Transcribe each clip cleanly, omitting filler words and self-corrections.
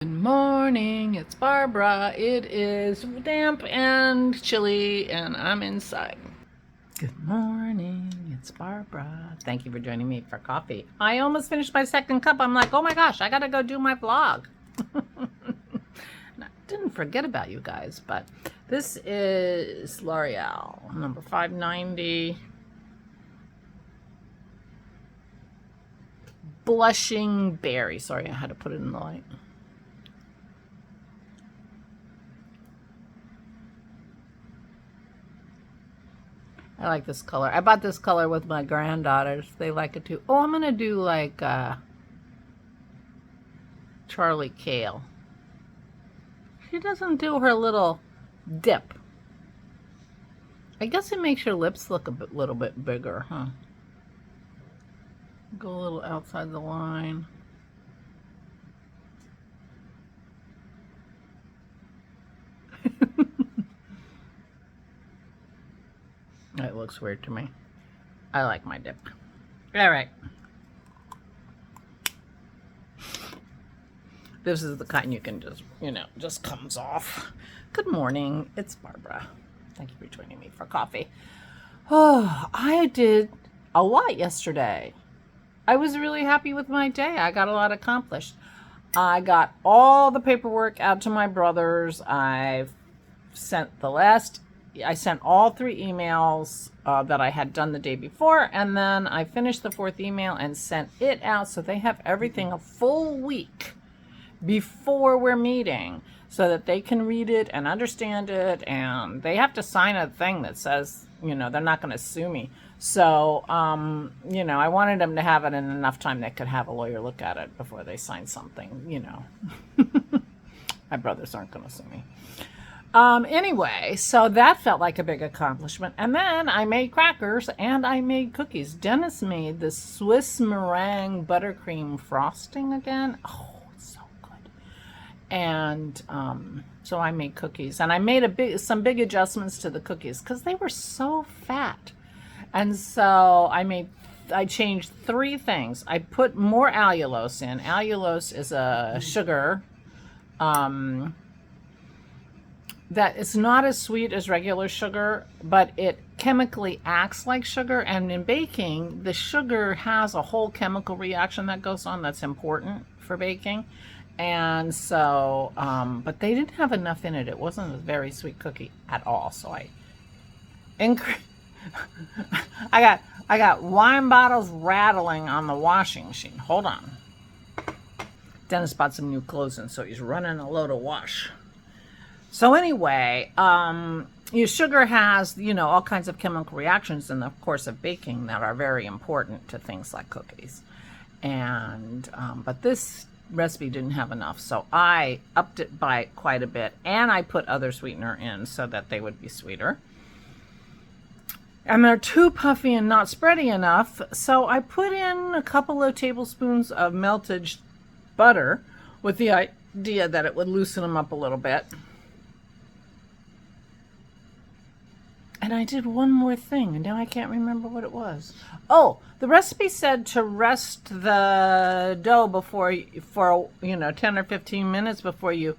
Good morning, it's Barbara. It is damp and chilly, and I'm inside. Good morning, it's Barbara. Thank you for joining me for coffee. I almost finished my second cup. I'm like, oh my gosh, I gotta go do my vlog. I didn't forget about you guys, but this is L'Oreal, number 590. Blushing Berry. Sorry, I had to put it in the light. I like this color. I bought this color with my granddaughters. They like it too. Oh, I'm going to do like Charlie Kale. She doesn't do her little dip. I guess it makes your lips look little bit bigger, huh? Go a little outside the line. It looks weird to me. I like my dip. All right. This is the kind you can just, just comes off. Good morning. It's Barbara. Thank you for joining me for coffee. Oh, I did a lot yesterday. I was really happy with my day. I got a lot accomplished. I got all the paperwork out to my brothers. I sent all 3 emails that I had done the day before, and then I finished the 4th email and sent it out so they have everything a full week before we're meeting so that they can read it and understand it, and they have to sign a thing that says, they're not going to sue me. So, I wanted them to have it in enough time they could have a lawyer look at it before they sign something, My brothers aren't going to sue me. Anyway, so that felt like a big accomplishment. And then I made crackers and I made cookies. Dennis made the Swiss meringue buttercream frosting again. Oh, it's so good. And so I made cookies, and I made some big adjustments to the cookies because they were so fat. And so I changed 3 things. I put more allulose in. Allulose is a sugar that is not as sweet as regular sugar, but it chemically acts like sugar. And in baking, the sugar has a whole chemical reaction that goes on that's important for baking. And so, but they didn't have enough in it. It wasn't a very sweet cookie at all. So I got wine bottles rattling on the washing machine. Hold on. Dennis bought some new clothes in, so he's running a load of wash. So anyway, your sugar has, all kinds of chemical reactions in the course of baking that are very important to things like cookies. And, but this recipe didn't have enough, so I upped it by quite a bit, and I put other sweetener in so that they would be sweeter. And they're too puffy and not spready enough, so I put in a couple of tablespoons of melted butter with the idea that it would loosen them up a little bit. And I did one more thing, and now I can't remember what it was. Oh, the recipe said to rest the dough for 10 or 15 minutes before you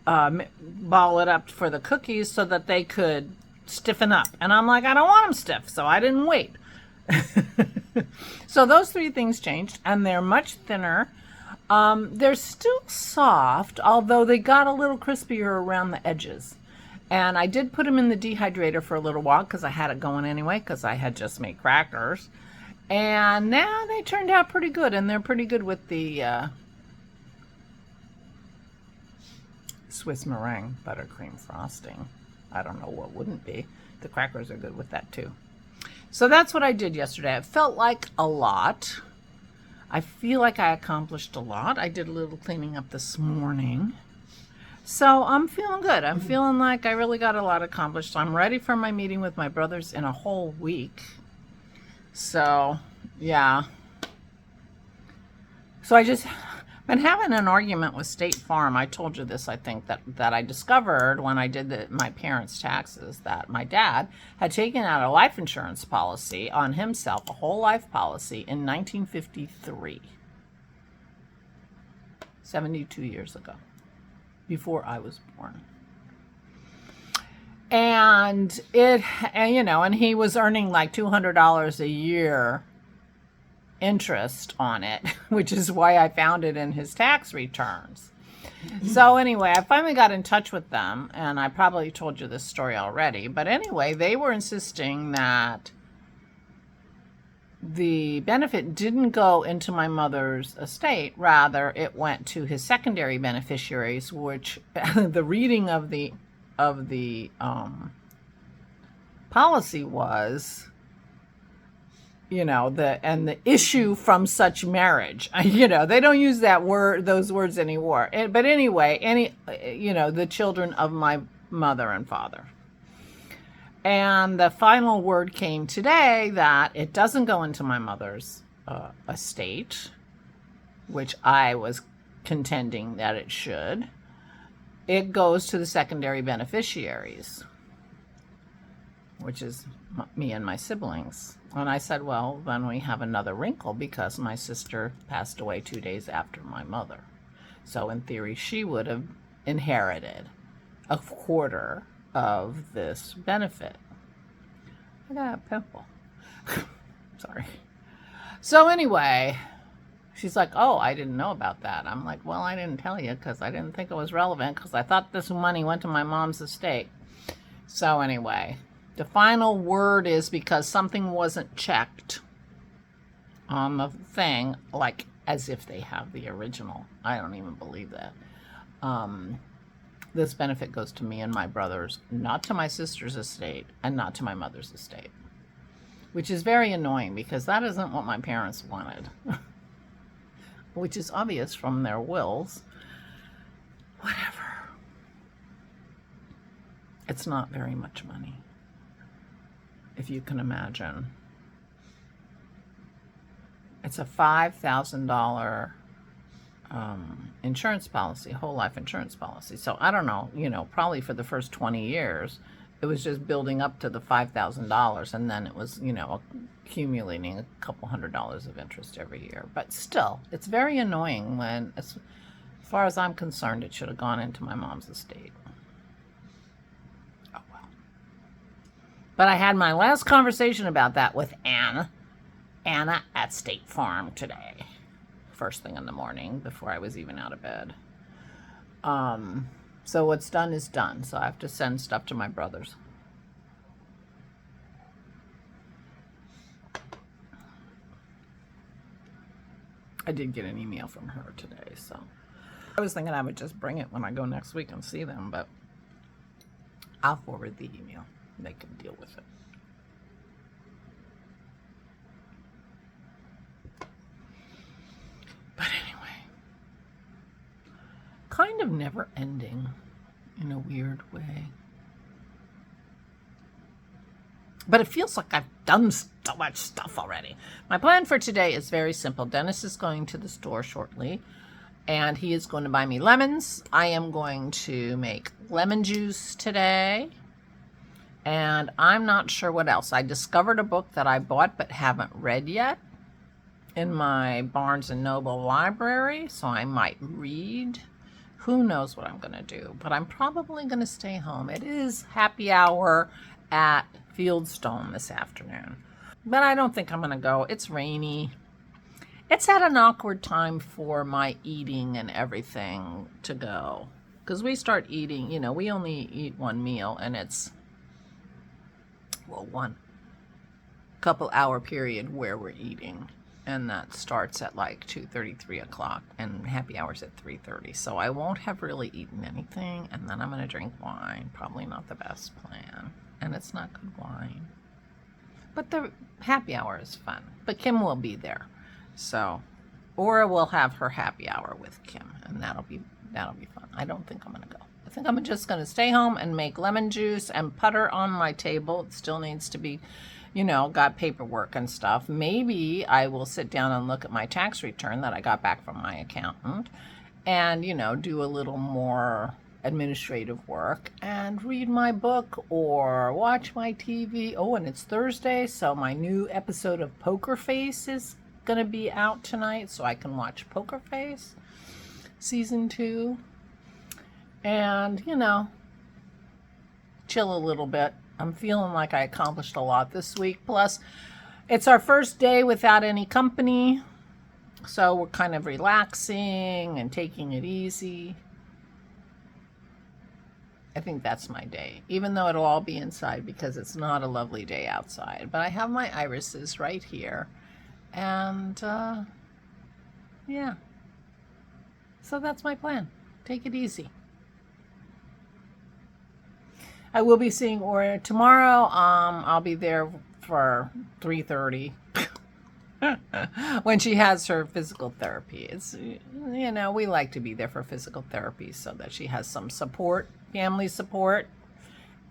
ball it up for the cookies so that they could stiffen up. And I'm like, I don't want them stiff, so I didn't wait. So those 3 things changed, and they're much thinner. They're still soft, although they got a little crispier around the edges. And I did put them in the dehydrator for a little while because I had it going anyway because I had just made crackers. And now they turned out pretty good, and they're pretty good with the Swiss meringue buttercream frosting. I don't know what wouldn't be. The crackers are good with that too. So that's what I did yesterday. It felt like a lot. I feel like I accomplished a lot. I did a little cleaning up this morning. So I'm feeling good. I'm feeling like I really got a lot accomplished. So I'm ready for my meeting with my brothers in a whole week. So, yeah. So I just been having an argument with State Farm. I told you this, I think, that I discovered when I did my parents' taxes, that my dad had taken out a life insurance policy on himself, a whole life policy, in 1953. 72 years ago, before I was born. And he was earning like $200 a year interest on it, which is why I found it in his tax returns. So anyway, I finally got in touch with them, and I probably told you this story already, but anyway, they were insisting that the benefit didn't go into my mother's estate. Rather, it went to his secondary beneficiaries, which the reading of the policy was, the issue from such marriage. They don't use those words anymore. But anyway, the children of my mother and father. And the final word came today that it doesn't go into my mother's estate, which I was contending that it should. It goes to the secondary beneficiaries, which is me and my siblings. And I said, well, then we have another wrinkle because my sister passed away 2 days after my mother. So in theory, she would have inherited a quarter of this benefit. I got a pimple. Sorry. So anyway, she's like, oh, I didn't know about that. I'm like, well, I didn't tell you because I didn't think it was relevant because I thought this money went to my mom's estate. So anyway, the final word is because something wasn't checked on the thing, like as if they have the original. I don't even believe that. This benefit goes to me and my brothers, not to my sister's estate and not to my mother's estate, which is very annoying because that isn't what my parents wanted, which is obvious from their wills. Whatever. It's not very much money, if you can imagine. It's a $5,000 insurance policy, whole life insurance policy. So I don't know, probably for the first 20 years, it was just building up to the $5,000, and then it was, accumulating a couple $100s of interest every year. But still, it's very annoying when, as far as I'm concerned, it should have gone into my mom's estate. Oh well. But I had my last conversation about that with Anna at State Farm today. First thing in the morning before I was even out of bed. So what's done is done. So I have to send stuff to my brothers. I did get an email from her today, so I was thinking I would just bring it when I go next week and see them, but I'll forward the email. They can deal with it. But anyway, kind of never ending in a weird way. But it feels like I've done so much stuff already. My plan for today is very simple. Dennis is going to the store shortly, and he is going to buy me lemons. I am going to make lemon juice today, and I'm not sure what else. I discovered a book that I bought but haven't read yet in my Barnes & Noble library, so I might read. Who knows what I'm going to do, but I'm probably going to stay home. It is happy hour at Fieldstone this afternoon, but I don't think I'm going to go. It's rainy. It's at an awkward time for my eating and everything to go, because we start eating, we only eat one meal, and it's, one couple hour period where we're eating. And that starts at like 2:30, 3 o'clock, and happy hour's at 3:30. So I won't have really eaten anything, and then I'm going to drink wine. Probably not the best plan. And it's not good wine. But the happy hour is fun. But Kim will be there. So, or we'll have her happy hour with Kim, and that'll be fun. I don't think I'm going to go. I think I'm just going to stay home and make lemon juice and putter on my table. It still needs to be, got paperwork and stuff. Maybe I will sit down and look at my tax return that I got back from my accountant and, do a little more administrative work and read my book or watch my TV. Oh, and it's Thursday, so my new episode of Poker Face is going to be out tonight, so I can watch Poker Face. season 2. And, you know, chill a little bit. I'm feeling like I accomplished a lot this week. Plus, it's our first day without any company. So we're kind of relaxing and taking it easy. I think that's my day, even though it'll all be inside because it's not a lovely day outside. But I have my irises right here. And, yeah. So that's my plan. Take it easy. I will be seeing Aura tomorrow. I'll be there for 3:30 when she has her physical therapy. It's, you know, we like to be there for physical therapy so that she has some support, family support,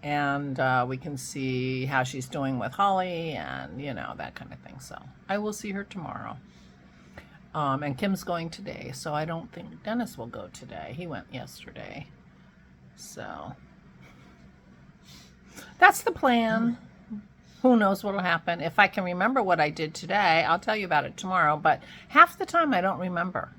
and we can see how she's doing with Holly and, you know, that kind of thing. So I will see her tomorrow. And Kim's going today, so I don't think Dennis will go today. He went yesterday. So that's the plan. Who knows what will happen. If I can remember what I did today, I'll tell you about it tomorrow. But half the time I don't remember.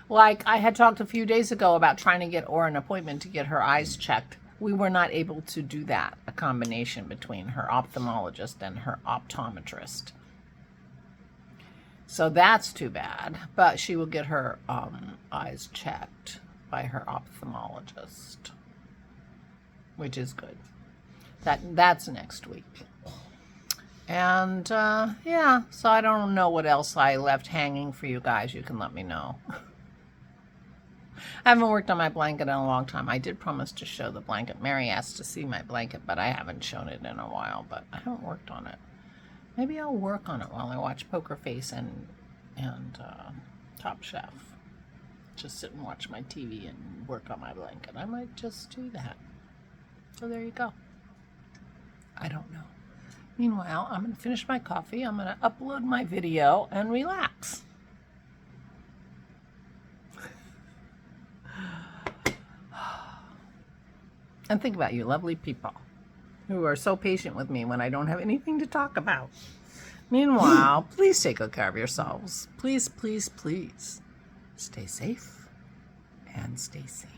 Like I had talked a few days ago about trying to get Aura an appointment to get her eyes checked. We were not able to do that, a combination between her ophthalmologist and her optometrist. So that's too bad. But she will get her eyes checked by her ophthalmologist, which is good. That's next week. And yeah, so I don't know what else I left hanging for you guys. You can let me know. I haven't worked on my blanket in a long time. I did promise to show the blanket. Mary asked to see my blanket, but I haven't shown it in a while. But I haven't worked on it. Maybe I'll work on it while I watch Poker Face and Top Chef. Just sit and watch my TV and work on my blanket. I might just do that. So there you go. I don't know. Meanwhile, I'm going to finish my coffee. I'm going to upload my video and relax. And think about you lovely people who are so patient with me when I don't have anything to talk about. Meanwhile, please take good care of yourselves. Please, please, please stay safe and stay sane.